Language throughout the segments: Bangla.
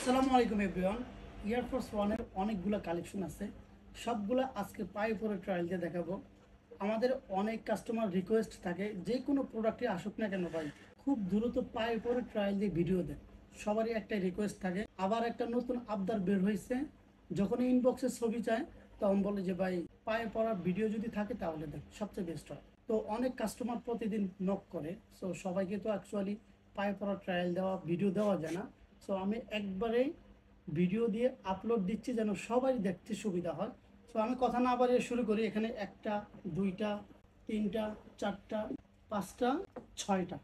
আসসালামু আলাইকুম এভরিওয়ান। এয়ারফোর্স ওয়ানের অনেকগুলো কালেকশন আছে, সবগুলো আজকে পায়ে পরে ট্রায়াল দিয়ে দেখাবো। আমাদের অনেক কাস্টমার রিকোয়েস্ট থাকে যে কোনো প্রোডাক্টে আসুক না কেন ভাই খুব দ্রুত পায়ে পরে ট্রায়াল দিয়ে ভিডিও দেন। সবারই একটা রিকোয়েস্ট থাকে। আবার একটা নতুন আবদার বের হয়েছে, যখনই ইনবক্সে ছবি চায় তখন বলে যে ভাই পায়ে পড়া ভিডিও যদি থাকে তাহলে দেন, সবচেয়ে বেস্ট হয়। তো অনেক কাস্টমার প্রতিদিন নক করে, সো সবাইকে তো অ্যাকচুয়ালি পায়ে পড়া ট্রায়াল দেওয়া ভিডিও দেওয়া যায় না। সো আমি একবারেই ভিডিও দিয়ে আপলোড দিচ্ছি যেন সবাই দেখতে সুবিধা হয়। সো আমি কথা না বাড়িয়ে শুরু করি। এখানে একটা, দুইটা, তিনটা, চারটা, পাঁচটা, ছয়টা,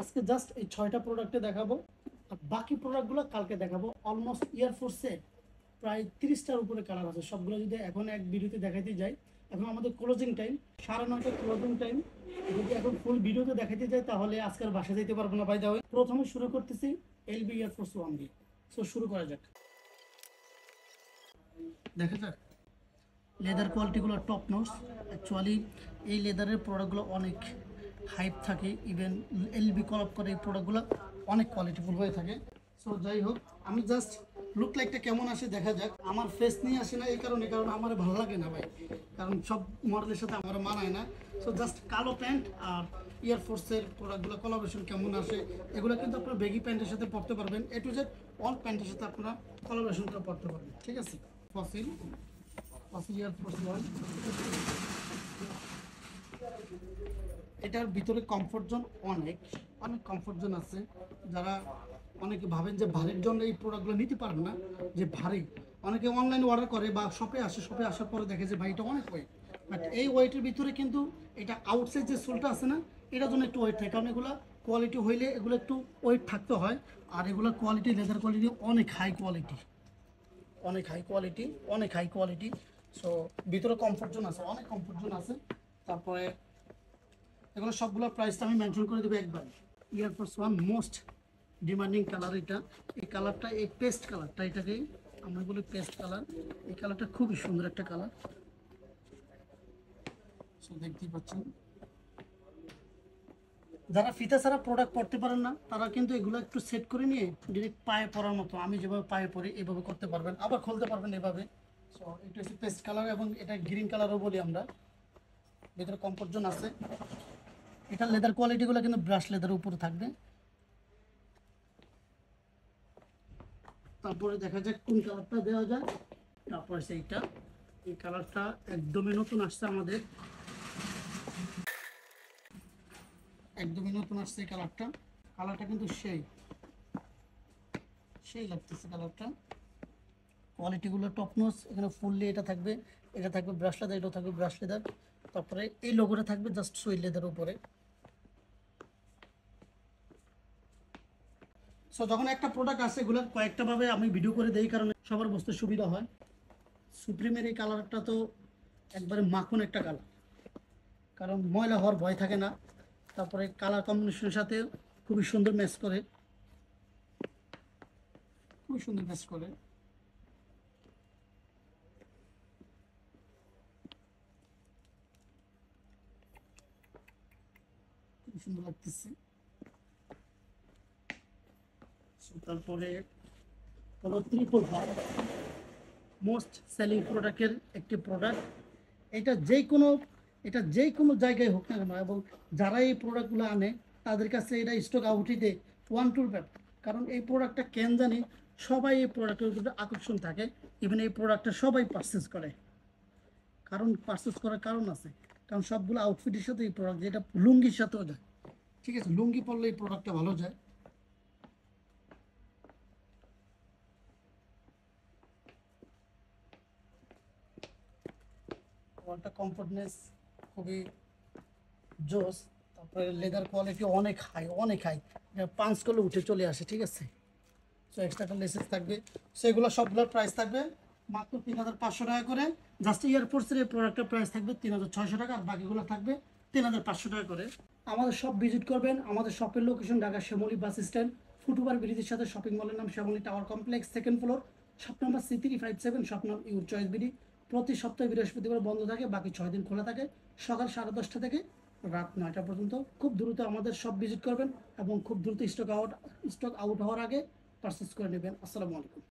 আজকে জাস্ট এই ছয়টা প্রোডাক্টে দেখাবো। আর বাকি প্রোডাক্টগুলো কালকে দেখাবো। অলমোস্ট এয়ারফোর্সে প্রায় 30টার উপরে কালার আছে। সবগুলো যদি এখন এক ভিডিওতে দেখাতে যাই, এখন আমাদের ক্লোজিং টাইম 9:30 ক্লোজিং টাইম। যদি এখন ফুল ভিডিওতে দেখাতে যাই তাহলে আজকের বাসা যেতে পারবো না। বাই দা ওয়ে, প্রথমে শুরু করতেছি এলবি এয়ারফোর্স ওয়ান দিয়ে। সো শুরু করা যাক। দেখা যাক লেদার কোয়ালিটিগুলো টপ নোটস। অ্যাকচুয়ালি এই লেদারের প্রোডাক্টগুলো অনেক হাইপ থাকে, ইভেন এলবি কলাপ করে এই প্রোডাক্টগুলো অনেক কোয়ালিটিফুল হয়ে থাকে। সো যাই হোক, আমি জাস্ট লুক লাইকটা কেমন আসে দেখা যাক। আমার ফেস নিয়ে আসে না এই কারণে, কারণ আমার ভালো লাগে না ভাই, কারণ সব মডেলের সাথে আমার মানায় না। সো জাস্ট কালো প্যান্ট আর এয়ারফোর্সের প্রোডাক্টগুলো কোলাবোরেশন কেমন আসে, এগুলো কিন্তু আপনারা বেগি প্যান্টের সাথে পরতে পারবেন। এ টু জেড অল প্যান্টের সাথে আপনারা কোলাবোরেশন করে পরতে পারবেন, ঠিক আছে। ফসিল এয়ারফোর্স ওয়ান, এটার ভিতরে কমফোর্ট জোন অনেক অনেক কমফোর্ট জোন আছে। যারা অনেকে ভাবেন যে ভারীর জন্য এই প্রোডাক্টগুলো নিতে পারেন না, যে ভারী, অনেকে অনলাইনে অর্ডার করে বা শপে আসে, শপে আসার পরে দেখে যে ভাই এটা অনেক ওয়েট। বাট এই ওয়েটের ভিতরে কিন্তু এটা আউটসাইড যে সোলটা আছে না, এটার জন্য একটু ওয়েট থাকে, কারণ এগুলো কোয়ালিটি হইলে এগুলো একটু ওয়েট থাকতে হয়। আর এগুলোর কোয়ালিটি, লেদার কোয়ালিটি অনেক হাই কোয়ালিটি, অনেক হাই কোয়ালিটি, অনেক হাই কোয়ালিটি। সো ভিতরে কমফোর্ট জোন আছে, অনেক কমফোর্ট জোন আছে। তারপরে এগুলো সবগুলোর প্রাইসটা আমি মেনশন করে দেবো একবার। Air force one most demanding colour এটা। এই কালারটা, এই পেস্ট কালারটা, এটাকেই আমরা বলি পেস্ট কালার। এই কালারটা খুবই সুন্দর একটা কালার। সো দেখতেই পাচ্ছেন, যারা ফিতা ছাড়া প্রোডাক্ট পরতে পারেন না তারা কিন্তু এগুলো একটু সেট করে নিয়ে ডিরেক্ট পায়ে পরার মতো, আমি যেভাবে পায়ে পরি এইভাবে করতে পারবেন, আবার খুলতে পারবেন এভাবে। সো এটা হচ্ছে পেস্ট কালার এবং এটা গ্রিন কালারও বলি আমরা। ভিতরে কমফোর্ট জোন আছে। এটা লেদার কোয়ালিটিগুলো কিন্তু ব্রাশ লেদারের উপরে থাকবে। তারপরে দেখা যাক কোন কালারটা দেওয়া যায়। তারপরে সেইটা, এই কালারটা একদমই নতুন আসছে আমাদের, একদমই নতুন আসছে এই কালারটা। কালারটা কিন্তু সেই সেই লাগতেছে কালারটা। কোয়ালিটিগুলো টপ নচ। এখানে ফুললি এটা থাকবে, এটা থাকবে ব্রাশ লেদার, এটাও থাকবে ব্রাশ লেদার। তারপরে এই লোগোটা থাকবে জাস্ট সুইট লেদার উপরে। সো যখন একটা প্রোডাক্ট আসে এগুলো কয়েকটা ভাবে আমি ভিডিও করে দেই, কারণে সবার বুঝতে সুবিধা হয়। সুপ্রিমের এই কালারটা তো একবারে মাখন একটা কালার, কারণ ময়লা হওয়ার ভয় থাকে না। তারপরে কালার কম্বিনেশনের সাথে খুবই সুন্দর ম্যাচ করে, খুবই সুন্দর ম্যাচ করে। খুবই সুন্দর লাগতেছে। তারপরে হলো ত্রিপল ফাইভ, মোস্ট সেলিং প্রোডাক্টের একটি প্রোডাক্ট। এটা এটা যে কোনো জায়গায় হোক না কেন, এবং যারা এই প্রোডাক্টগুলো আনে তাদের কাছে এটা স্টক আউটিতে ওয়ান টুর ব্যাপার। কারণ এই প্রোডাক্টটা কেন জানি সবাই এই প্রোডাক্টের উপরে আকর্ষণ থাকে, ইভেন এই প্রোডাক্টটা সবাই পারচেস করে। কারণ পারচেস করার কারণ আছে, কারণ সবগুলো আউটফিটের সাথে এই প্রোডাক্ট, যেটা লুঙ্গির সাথেও যায়, ঠিক আছে, লুঙ্গি পরলে এই প্রোডাক্টটা ভালো যায়। ওয়ানটা কমফোর্টনেস খুবই জোস। তারপরে লেদার কোয়ালিটি অনেক হাই, অনেক হাই, পাঞ্চ করলে উঠে চলে আসে, ঠিক আছে। সো এক্সট্রা লেসেস থাকবে। সেগুলো সবগুলোর প্রাইস থাকবে মাত্র 3500 টাকা করে। জাস্ট এয়ারফোর্সের এই প্রোডাক্টের প্রাইস থাকবে 3600 টাকা, আর বাকিগুলো থাকবে 3500 টাকা করে। আমাদের শপ ভিজিট করবেন। আমাদের শপের location Dhaka Shyamoli bus stand, foot over ব্রিজের সাথে শপিং মলের নাম Shyamoli tower complex, second floor, shop number C357, shop নাম ইউর চয়েস বিডি। প্রতি সপ্তাহে বৃহস্পতিবার বন্ধ থাকে, বাকি 6 দিন খোলা থাকে, সকাল 10:30 থেকে রাত 9টা পর্যন্ত। খুব দ্রুত আমাদের শপ ভিজিট করবেন এবং খুব দ্রুত স্টক আউট হওয়ার আগে পারচেস করে নেবেন। আসসালামু আলাইকুম।